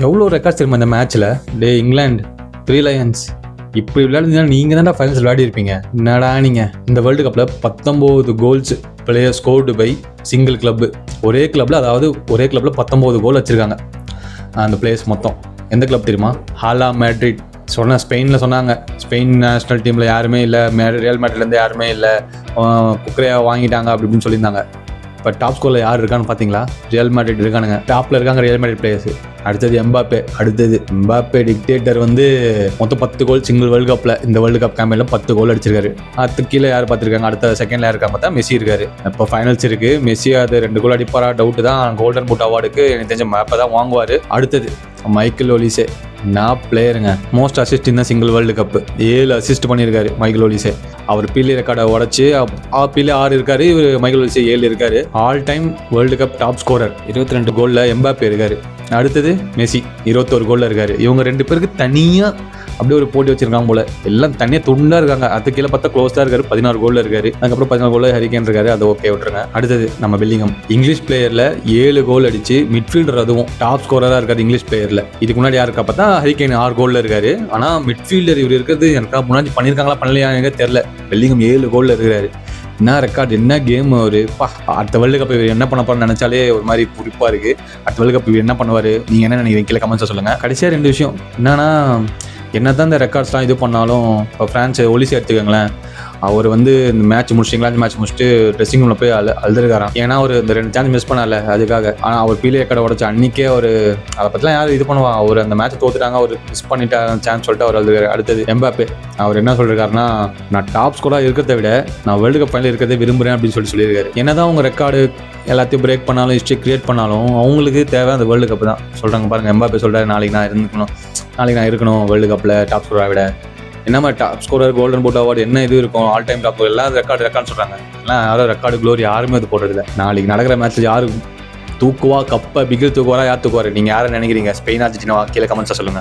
எவ்வளோ ரெக்கார்ட்ஸ் தெரியுமா இந்த மேட்ச்சில்? இங்கிலாந்து 3 Lions இப்படி விளையாடுறதுனா நீங்கள் தான்டா ஃபைனல்ஸ் விளையாடி இருப்பீங்க. என்னடா நீங்கள் இந்த வேர்ல்டு கப்பில் 19 goals player scored by single club. ஒரே கிளப்பில் 19 கோல் வச்சுருக்காங்க அந்த பிளேயர்ஸ் மொத்தம். எந்த கிளப் தெரியுமா? ஹாலா மேட்ரிட். ஸ்பெயினில் சொன்னாங்க ஸ்பெயின் நேஷனல் டீமில் யாருமே இல்லை, ரியல் மேட்ரிட்லேருந்து யாருமே இல்லை, குக்கரையா வாங்கிட்டாங்க அப்படி இப்படின்னு சொல்லியிருந்தாங்க. இப்போ டாப் ஸ்கோரில் யார் இருக்கான்னு பார்த்தீங்களா? ரியல் மேட்ரிட் இருக்கானுங்க, டாப்பில் இருக்காங்க ரியல் மேட்ரிட் பிளேயர்ஸ். அடுத்தது எம்பாப்பே டிக்டேட்டர் மொத்தம் 10 கோல் சிங்கிள் வேர்ல்டு கப்பில், இந்த வேர்ல்டு கப் கேம்பெயினில் 10 கோல் அடிச்சிருக்காரு. அதுக்கு கீழே யார் பார்த்துருக்காங்க? அடுத்த செகண்டில் யார் இருக்காங்க பார்த்தா மெஸ்ஸி இருக்காரு. இப்போ ஃபைனல்ஸ் இருக்குது. மெஸ்ஸி அது 2 கோல் அடிப்பாரா டவுட்டு தான். கோல்டன் பூட் அவார்டுக்கு எனக்கு தெரிஞ்ச மேப்பை தான் வாங்குவார். அடுத்தது மைக்கேல் ஒலிசே. நான் பிளேயருங்க, மோஸ்ட் அசிஸ்ட் இந்த சிங்கிள் வேர்ல்டு கப்பு. 7 அசிஸ்ட் பண்ணியிருக்காரு மைக்கேல் ஒலிசே. அவர் பில்லி ரெக்கார்டை உடச்சி பில்லி 6 இருக்காரு, இவர் மைக்கேல் ஒலிசே 7 இருக்காரு. All time world cup top scorer. 22 கோலில் எம்பாப்பே இருக்காரு. அடுத்தது மெஸ்ஸி 21 கோலில் இருக்காரு. இவங்க 2 பேருக்கு தனியாக அப்படியே ஒரு போட்டி வச்சிருக்காங்க போல. எல்லாம் தனியாக துண்டாக இருக்காங்க. அதுக்கு கீழே பார்த்தா க்ளோஸாக இருக்காரு, 16 கோலில் இருக்காரு. அதுக்கப்புறம் 14 கோலில் ஹரிகேன் இருக்காரு. அது ஓகே விட்டுருங்க. அடுத்தது நம்ம பெல்லிங்ஹாம். இங்கிலீஷ் பிளேயரில் 7 கோல் அடிச்சு மிட்ஃபீல்டர், அதுவும் டாப் ஸ்கோரராக இருக்காரு இங்கிலீஷ் பிளேயரில். இதுக்கு முன்னாடி யாருக்கா பார்த்தா ஹரிகேன் 6 கோலில் இருக்காரு. ஆனால் மிட்ஃபீல்டர் இவர் இருக்கிறது எனக்கு முன்னாடி பண்ணியிருக்காங்களா பண்ணலையா எனக்கு தெரியல. பெல்லிங்ஹாம் 7 கோலில் இருக்கிறாரு. என்ன ரெக்கார்டு, என்ன கேம் ஒரு அடுத்த வேர்ல்டு கப் இவர் என்ன பண்ண போறன்னு நினைச்சாலே ஒரு மாதிரி குறிப்பாக இருக்குது. அடுத்த வேர்ல்டு கப் இவர் என்ன பண்ணுவார், நீங்கள் என்ன நினைக்கிறீங்க கீழே கமெண்ட்ஸை சொல்லுங்கள். கடைசியாக 2 விஷயம் என்னன்னா, என்ன தான் இந்த ரெக்கார்ட்ஸ்லாம் இது பண்ணாலும், இப்போ ஃப்ரான்ஸ் ஒலிசி எடுத்துக்கோங்களேன். அவர் இந்த மேட்ச் முடிச்சு, இங்கிலாந்து மேட்ச் முடிச்சுட்டு ட்ரெஸ்ஸிங் ரூமில் போய் அழுதுருக்காராம். ஏன்னா அவர் இந்த 2 சான்ஸ் மிஸ் பண்ணல அதுக்காக. ஆனால் அவர் பீலே ரெக்கார்டை உடச்சு அன்றைக்கே அவர் அதை பற்றிலாம் யாரும் இது பண்ணுவான். அவர் அந்த மேட்ச் தோத்துட்டாங்க, அவர் மிஸ் பண்ணிட்டா சான்ஸ் சொல்லிட்டு அவர் அழுதுருக்காரு. அடுத்தது எம்பாப்பே. அவர் என்ன சொல்லியிருக்காருன்னா, நான் டாப் ஸ்கோராக இருக்கிறத விட நான் வேர்ல்டு கப் ஃபைனல் இருக்கிறதே விரும்புகிறேன் அப்படின்னு சொல்லியிருக்காரு. என்னதான் அவங்க ரெக்கார்டு எல்லாத்தையும் பிரேக் பண்ணாலும், ஹிஸ்ட்ரி கிரியேட் பண்ணாலும், அவங்களுக்கு தேவை அந்த வேர்ல்டு கப் தான். சொல்கிறாங்க பாருங்கள், எம்பாப்பே சொல்கிறாரு நாளைக்கு நான் இருக்கணும் வேர்ல்டு கப்பில் டாப் ஸ்கோராக விட. என்ன மாதிரி top scorer, golden boot award என்ன இது இருக்கும், ஆல் டைம் டாப் எல்லாம் ரெக்கார்டு சொல்கிறாங்க. எல்லாம் யாரும் ரெக்கார்டு க்ளோரி யாருமே அது போடுறதில்ல. நாளைக்கு நடக்கிற மேட்ச்சில் யாரு தூக்குவா கப்பை, பிகில் தூக்குவாரா, யார் தூக்குவார்? நீங்கள் யாரை நினைக்கிறீங்க? ஸ்பெயின் அர்ஜென்டினாவா? கீழே கமெண்ட்ஸாக சொல்லுங்கள்.